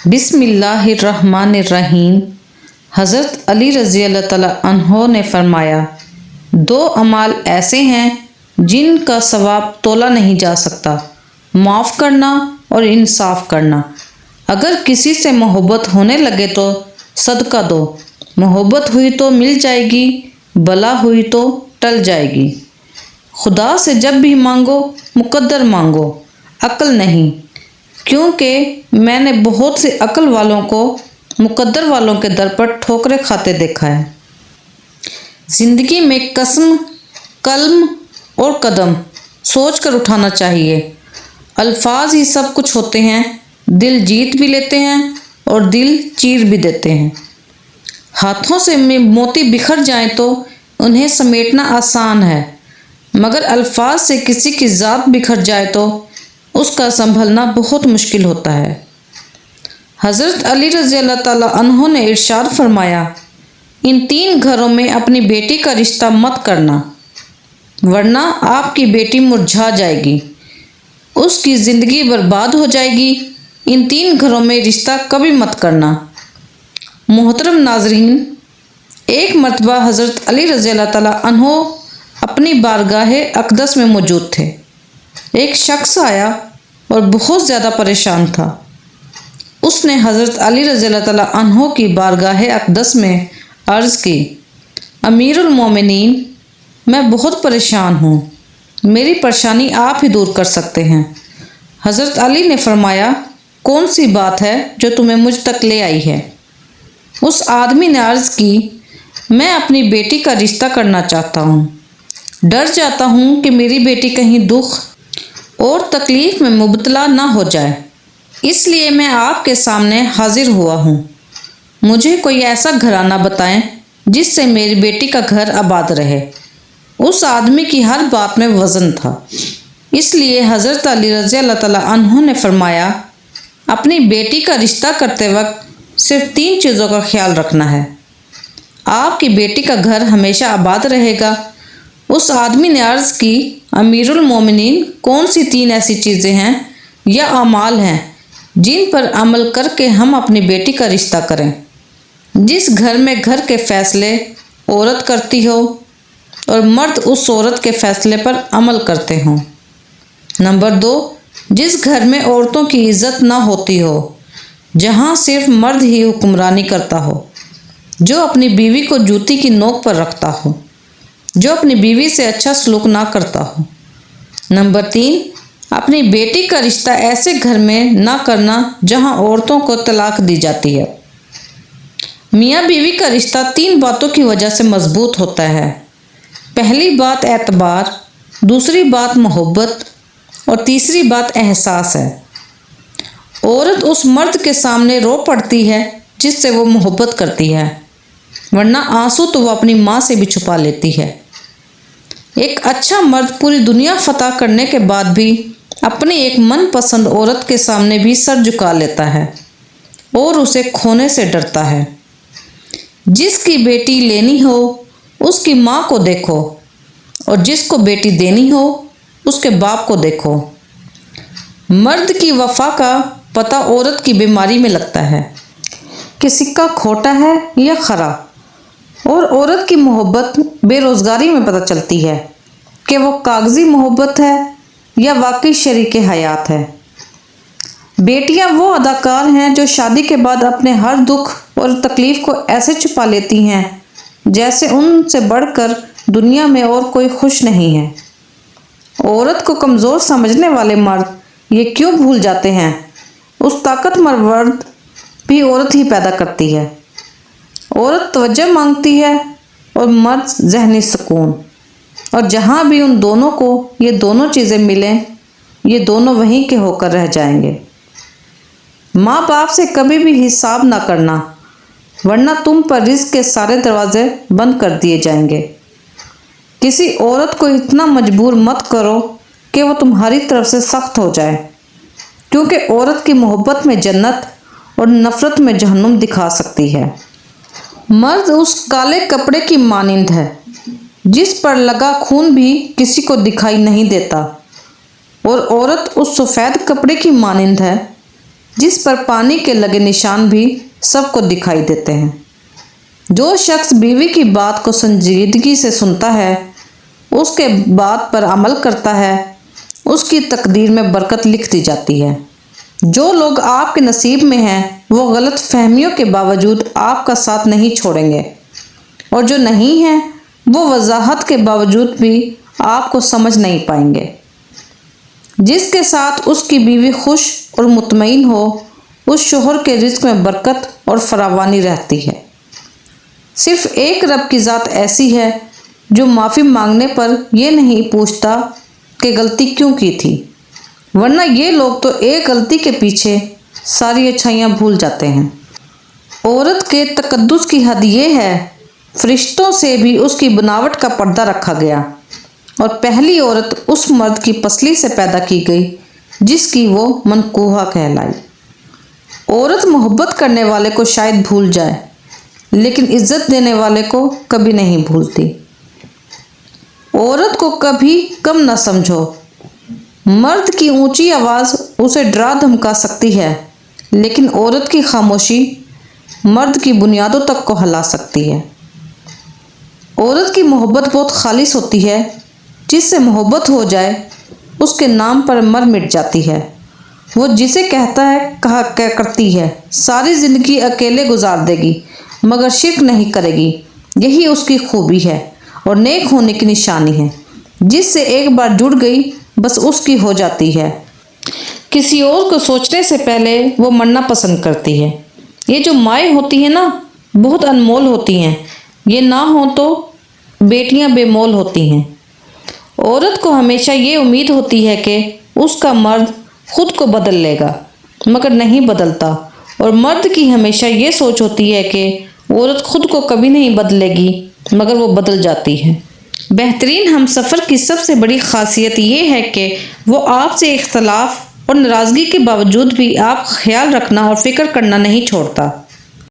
بسم اللہ الرحمن الرحیم۔ حضرت علی رضی اللہ تعالیٰ عنہ نے فرمایا، دو اعمال ایسے ہیں جن کا ثواب تولا نہیں جا سکتا، معاف کرنا اور انصاف کرنا۔ اگر کسی سے محبت ہونے لگے تو صدقہ دو، محبت ہوئی تو مل جائے گی، بلا ہوئی تو ٹل جائے گی۔ خدا سے جب بھی مانگو مقدر مانگو، عقل نہیں، کیونکہ میں نے بہت سے عقل والوں کو مقدر والوں کے در پر ٹھوکریں کھاتے دیکھا ہے۔ زندگی میں قسم، کلم اور قدم سوچ کر اٹھانا چاہیے۔ الفاظ ہی سب کچھ ہوتے ہیں، دل جیت بھی لیتے ہیں اور دل چیر بھی دیتے ہیں۔ ہاتھوں سے موتی بکھر جائیں تو انہیں سمیٹنا آسان ہے، مگر الفاظ سے کسی کی ذات بکھر جائے تو اس کا سنبھلنا بہت مشکل ہوتا ہے۔ حضرت علی رضی اللہ تعالیٰ عنہ نے ارشاد فرمایا، ان تین گھروں میں اپنی بیٹی کا رشتہ مت کرنا، ورنہ آپ کی بیٹی مرجھا جائے گی، اس کی زندگی برباد ہو جائے گی۔ ان تین گھروں میں رشتہ کبھی مت کرنا۔ محترم ناظرین، ایک مرتبہ حضرت علی رضی اللہ تعالیٰ عنہ اپنی بارگاہ اقدس میں موجود تھے۔ ایک شخص آیا اور بہت زیادہ پریشان تھا۔ اس نے حضرت علی رضی اللہ تعالیٰ عنہ کی بارگاہ اقدس میں عرض کی، امیر المومنین، میں بہت پریشان ہوں، میری پریشانی آپ ہی دور کر سکتے ہیں۔ حضرت علی نے فرمایا، کون سی بات ہے جو تمہیں مجھ تک لے آئی ہے؟ اس آدمی نے عرض کی، میں اپنی بیٹی کا رشتہ کرنا چاہتا ہوں، ڈر جاتا ہوں کہ میری بیٹی کہیں دکھ اور تکلیف میں مبتلا نہ ہو جائے، اس لیے میں آپ کے سامنے حاضر ہوا ہوں۔ مجھے کوئی ایسا گھرانہ بتائیں جس سے میری بیٹی کا گھر آباد رہے۔ اس آدمی کی ہر بات میں وزن تھا، اس لیے حضرت علی رضی اللہ تعالیٰ عنہ نے فرمایا، اپنی بیٹی کا رشتہ کرتے وقت صرف تین چیزوں کا خیال رکھنا ہے، آپ کی بیٹی کا گھر ہمیشہ آباد رہے گا۔ اس آدمی نے عرض کی، امیر المومنین، کون سی تین ایسی چیزیں ہیں یا اعمال ہیں جن پر عمل کر کے ہم اپنی بیٹی کا رشتہ کریں؟ جس گھر میں گھر کے فیصلے عورت کرتی ہو اور مرد اس عورت کے فیصلے پر عمل کرتے ہوں۔ نمبر 2، جس گھر میں عورتوں کی عزت نہ ہوتی ہو، جہاں صرف مرد ہی حکمرانی کرتا ہو، جو اپنی بیوی کو جوتی کی نوک پر رکھتا ہو، جو اپنی بیوی سے اچھا سلوک نہ کرتا ہو۔ نمبر 3، اپنی بیٹی کا رشتہ ایسے گھر میں نہ کرنا جہاں عورتوں کو طلاق دی جاتی ہے۔ میاں بیوی کا رشتہ تین باتوں کی وجہ سے مضبوط ہوتا ہے۔ پہلی بات اعتبار، دوسری بات محبت اور تیسری بات احساس ہے۔ عورت اس مرد کے سامنے رو پڑتی ہے جس سے وہ محبت کرتی ہے، ورنہ آنسو تو وہ اپنی ماں سے بھی چھپا لیتی ہے۔ ایک اچھا مرد پوری دنیا فتح کرنے کے بعد بھی اپنی ایک من پسند عورت کے سامنے بھی سر جھکا لیتا ہے اور اسے کھونے سے ڈرتا ہے۔ جس کی بیٹی لینی ہو اس کی ماں کو دیکھو، اور جس کو بیٹی دینی ہو اس کے باپ کو دیکھو۔ مرد کی وفا کا پتہ عورت کی بیماری میں لگتا ہے کہ سکہ کھوٹا ہے یا کھرا، اور عورت کی محبت بے روزگاری میں پتہ چلتی ہے کہ وہ کاغذی محبت ہے یا واقعی شریک حیات ہے۔ بیٹیاں وہ اداکار ہیں جو شادی کے بعد اپنے ہر دکھ اور تکلیف کو ایسے چھپا لیتی ہیں جیسے ان سے بڑھ کر دنیا میں اور کوئی خوش نہیں ہے۔ عورت کو کمزور سمجھنے والے مرد یہ کیوں بھول جاتے ہیں، اس طاقتور مرد بھی عورت ہی پیدا کرتی ہے۔ عورت توجہ مانگتی ہے اور مرد ذہنی سکون، اور جہاں بھی ان دونوں کو یہ دونوں چیزیں ملیں، یہ دونوں وہیں کے ہو کر رہ جائیں گے۔ ماں باپ سے کبھی بھی حساب نہ کرنا، ورنہ تم پر رزق کے سارے دروازے بند کر دیے جائیں گے۔ کسی عورت کو اتنا مجبور مت کرو کہ وہ تمہاری طرف سے سخت ہو جائے، کیونکہ عورت کی محبت میں جنت اور نفرت میں جہنم دکھا سکتی ہے۔ مرد اس کالے کپڑے کی مانند ہے جس پر لگا خون بھی کسی کو دکھائی نہیں دیتا، اور عورت اس سفید کپڑے کی مانند ہے جس پر پانی کے لگے نشان بھی سب کو دکھائی دیتے ہیں۔ جو شخص بیوی کی بات کو سنجیدگی سے سنتا ہے، اس کے بات پر عمل کرتا ہے، اس کی تقدیر میں برکت لکھ دی جاتی ہے۔ جو لوگ آپ کے نصیب میں ہیں وہ غلط فہمیوں کے باوجود آپ کا ساتھ نہیں چھوڑیں گے، اور جو نہیں ہیں وہ وضاحت کے باوجود بھی آپ کو سمجھ نہیں پائیں گے۔ جس کے ساتھ اس کی بیوی خوش اور مطمئن ہو، اس شوہر کے رزق میں برکت اور فراوانی رہتی ہے۔ صرف ایک رب کی ذات ایسی ہے جو معافی مانگنے پر یہ نہیں پوچھتا کہ غلطی کیوں کی تھی، ورنہ یہ لوگ تو ایک غلطی کے پیچھے ساری اچھائیاں بھول جاتے ہیں۔ عورت کے تقدس کی حد یہ ہے، فرشتوں سے بھی اس کی بناوٹ کا پردہ رکھا گیا، اور پہلی عورت اس مرد کی پسلی سے پیدا کی گئی جس کی وہ منقوہہ کہلائی۔ عورت محبت کرنے والے کو شاید بھول جائے، لیکن عزت دینے والے کو کبھی نہیں بھولتی۔ عورت کو کبھی کم نہ سمجھو۔ مرد کی اونچی آواز اسے ڈرا دھمکا سکتی ہے، لیکن عورت کی خاموشی مرد کی بنیادوں تک کو ہلا سکتی ہے۔ عورت کی محبت بہت خالص ہوتی ہے، جس سے محبت ہو جائے اس کے نام پر مر مٹ جاتی ہے۔ وہ جسے کہتا ہے کہا کرتی ہے، ساری زندگی اکیلے گزار دے گی مگر شرک نہیں کرے گی۔ یہی اس کی خوبی ہے اور نیک ہونے کی نشانی ہے۔ جس سے ایک بار جڑ گئی بس اس کی ہو جاتی ہے۔ کسی اور کو سوچنے سے پہلے وہ مرنا پسند کرتی ہے۔ یہ جو مائیں ہوتی ہیں نا، بہت انمول ہوتی ہیں۔ یہ نہ ہو تو بیٹیاں بے مول ہوتی ہیں۔ عورت کو ہمیشہ یہ امید ہوتی ہے کہ اس کا مرد خود کو بدل لے گا، مگر نہیں بدلتا، اور مرد کی ہمیشہ یہ سوچ ہوتی ہے کہ عورت خود کو کبھی نہیں بدلے گی، مگر وہ بدل جاتی ہے۔ بہترین ہم سفر کی سب سے بڑی خاصیت یہ ہے کہ وہ آپ سے اختلاف اور ناراضگی کے باوجود بھی آپ خیال رکھنا اور فکر کرنا نہیں چھوڑتا۔